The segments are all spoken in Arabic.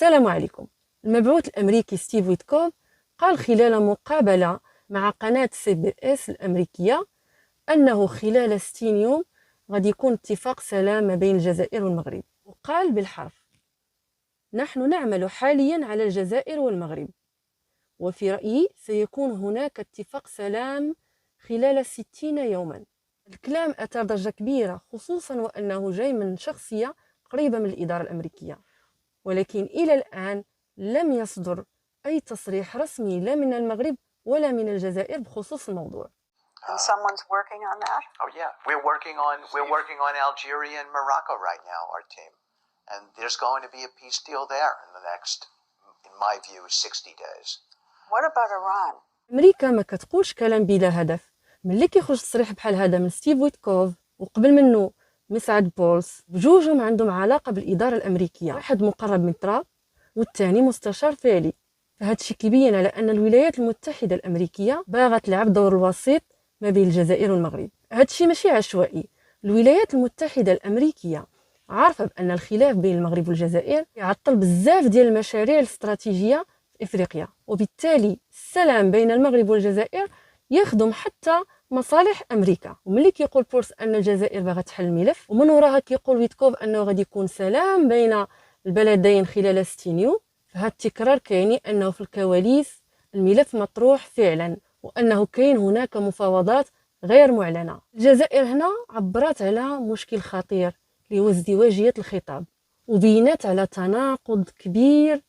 السلام عليكم. المبعوث الأمريكي ستيف ويتكوف قال خلال مقابلة مع قناة CBS الأمريكية أنه خلال 60 يوم غادي يكون اتفاق سلام ما بين الجزائر والمغرب، وقال بالحرف: نحن نعمل حاليا على الجزائر والمغرب، وفي رأيي سيكون هناك اتفاق سلام خلال 60 يوما. الكلام أثار ضجة كبيرة، خصوصا وأنه جاي من شخصية قريبة من الإدارة الأمريكية، ولكن إلى الآن لم يصدر أي تصريح رسمي لا من المغرب ولا من الجزائر بخصوص الموضوع. And someone's working on that? Oh yeah, we're working on Algeria and Morocco right now, our team. And there's going to be a peace deal there in the next, in my view, 60 days. What about Iran? أمريكا ما كتقولش كلام بلا هدف. ملي كيخرج تصريح بحال هذا من ستيف ويتكوف وقبل منه مسعد بولس، بجوجهم عندهم علاقة بالإدارة الأمريكية، واحد مقرب من ترامب والثاني مستشار فعلي. فهاد الشيء كيبين على أن الولايات المتحدة الأمريكية باغا تلعب دور الوسيط ما بين الجزائر والمغرب. هاد الشيء ماشي عشوائي. الولايات المتحدة الأمريكية عارفة بأن الخلاف بين المغرب والجزائر يعطل بزاف ديال المشاريع الاستراتيجية في إفريقيا، وبالتالي السلام بين المغرب والجزائر يخدم حتى مصالح أمريكا. وملي كيقول بولس أن الجزائر باغا تحل الملف، ومن وراها كيقول ويتكوف أنه غادي يكون سلام بين البلدين خلال 60 يوم، فهذا التكرار كيعني أنه في الكواليس الملف مطروح فعلا، وأنه كاين هناك مفاوضات غير معلنة. الجزائر هنا عبرت على مشكل خطير اللي هو ازدواجية الخطاب، وبينت على تناقض كبير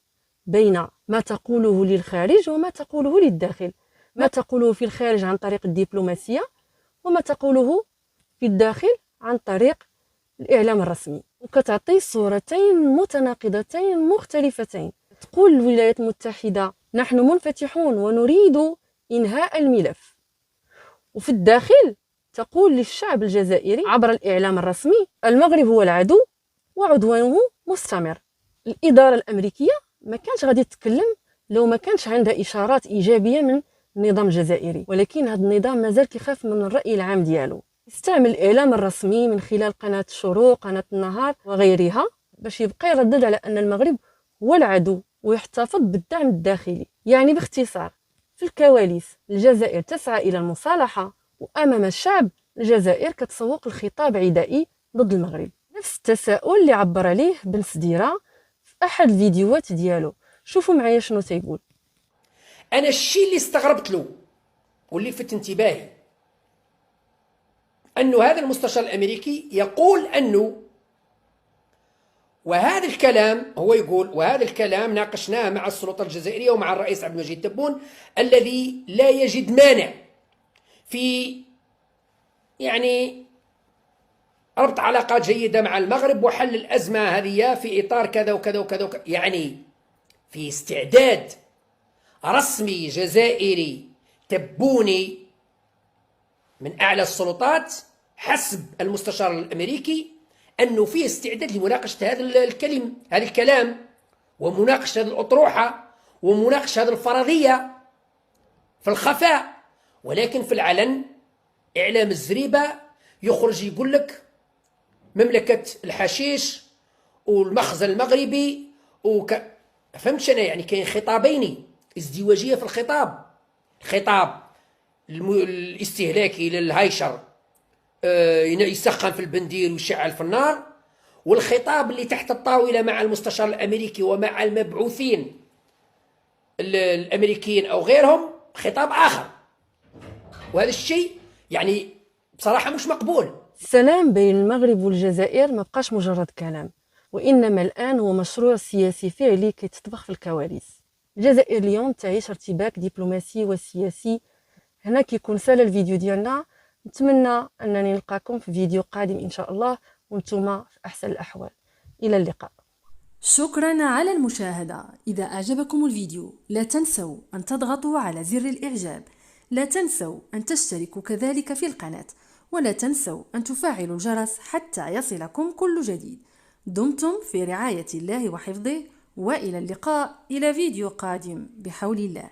بين ما تقوله للخارج وما تقوله للداخل، ما تقوله في الخارج عن طريق الدبلوماسية وما تقوله في الداخل عن طريق الإعلام الرسمي، وكتعطي صورتين متناقضتين مختلفتين. تقول الولايات المتحدة نحن منفتحون ونريد إنهاء الملف، وفي الداخل تقول للشعب الجزائري عبر الإعلام الرسمي المغرب هو العدو وعدوانه مستمر. الإدارة الأمريكية ما كانش غادي تتكلم لو ما كانش عندها إشارات إيجابية من النظام الجزائري، ولكن هذا النظام مازال كيخاف من الرأي العام ديالو. يستعمل الإعلام الرسمي من خلال قناة الشروق، قناة النهار وغيرها باش يبقى يردد على أن المغرب هو العدو ويحتفظ بالدعم الداخلي. يعني باختصار، في الكواليس الجزائر تسعى إلى المصالحة، وأمام الشعب الجزائر كتسوق الخطاب عدائي ضد المغرب. نفس التساؤل اللي عبر عليه بن سديرة في أحد الفيديوهات ديالو. شوفوا معايا شنو تيقول. أنا الشيء اللي استغربت له واللي فت انتباهي أنه هذا المستشار الأمريكي يقول أنه، وهذا الكلام هو يقول، وهذا الكلام ناقشناه مع السلطة الجزائرية ومع الرئيس عبد المجيد تبون الذي لا يجد مانع في يعني ربط علاقات جيدة مع المغرب وحل الأزمة هذه في إطار كذا وكذا وكذا وكذا. يعني في استعداد رسمي جزائري تبوني من أعلى السلطات حسب المستشار الأمريكي أنه فيه استعداد لمناقشة هذا الكلام ومناقشة هذه الأطروحة ومناقشة هذه الفرضية في الخفاء، ولكن في العلن إعلام الزريبة يخرج يقول لك مملكة الحشيش والمخزن المغربي فهمتش أنا؟ يعني كاين خطابين، ازدواجية في الخطاب الاستهلاكي للهايشر يسخن في البندير ويشعل في النار، والخطاب اللي تحت الطاولة مع المستشار الأمريكي ومع المبعوثين الأمريكيين أو غيرهم خطاب آخر. وهذا الشيء يعني بصراحة مش مقبول. السلام بين المغرب والجزائر ما بقاش مجرد كلام، وإنما الآن هو مشروع سياسي فعلي كيتطبخ في الكواليس. الجزائر اليوم تعيش ارتباك دبلوماسي وسياسي. هنا كيكون سال الفيديو ديالنا. نتمنى أنني نلقاكم في فيديو قادم إن شاء الله وانتم في أحسن الأحوال. إلى اللقاء. شكرا على المشاهدة. إذا أعجبكم الفيديو لا تنسوا أن تضغطوا على زر الإعجاب، لا تنسوا أن تشتركوا كذلك في القناة، ولا تنسوا أن تفعلوا الجرس حتى يصلكم كل جديد. دمتم في رعاية الله وحفظه، وإلى اللقاء إلى فيديو قادم بحول الله.